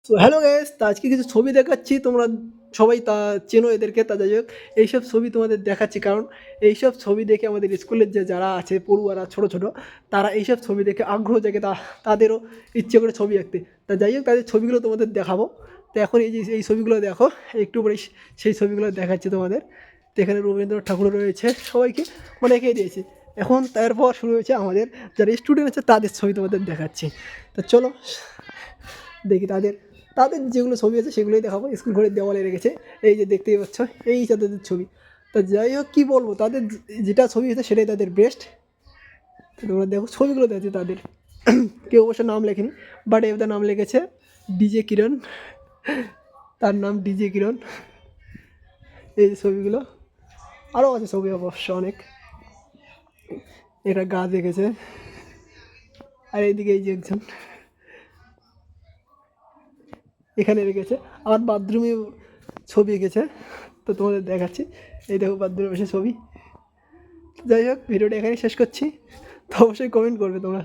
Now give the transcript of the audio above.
So hello guys, তো আজকে কিছু ছবি দেখাচ্ছি। তোমরা সবাই তা চেনো এদেরকে। তা যাই হোক, এইসব ছবি তোমাদের দেখাচ্ছি কারণ এইসব ছবি দেখে আমাদের স্কুলের যারা আছে পড়ুয়ারা ছোট ছোট, তারা এইসব ছবি দেখে আগ্রহ জাগে, তাদেরও ইচ্ছে করে ছবি আঁকতে। তা যাই হোক, তাদের ছবিগুলো তোমাদের দেখাবো। তো এখন এই যে এই ছবিগুলো দেখো, একটু পরে সেই ছবিগুলো দেখাচ্ছি তোমাদের। তো এখানে রবীন্দ্রনাথ ঠাকুর রয়েছে, সবাইকে মানে এঁকে দিয়েছি। এখন তারপর শুরু হয়েছে আমাদের যারা স্টুডেন্ট আছে তাদের ছবি তোমাদের দেখাচ্ছি। তো চলো দেখি তাদের তাদের যেগুলো ছবি আছে সেগুলোই দেখাবো। স্কুল ঘরের দেওয়ালে রেখেছে, এই যে দেখতেই পাচ্ছ, এই তাদের ছবি। তা যাই হোক, কী বলবো, তাদের যেটা ছবি আছে সেটাই তাদের বেস্ট। তোমরা দেখো ছবিগুলো দেখছি তাদের। কেউ অবশ্য নাম লেখেনি, বাট এবার নাম লিখেছে ডিজে কিরণ। তার নাম ডিজে কিরণ। এই যে ছবিগুলো, আরও আছে ছবি অবশ্য অনেক। এটা গাছ এঁকেছে, আর এইদিকে এই যে একজন এখানে রেখেছে। আমার বাথরুমে ছবি এঁকেছে, তো তোমাদের দেখাচ্ছি। এই দেখো বাথরুমে বসে ছবি। যাই হোক, ভিডিওটা এখানেই শেষ করছি। তো অবশ্যই কমেন্ট করবে তোমরা।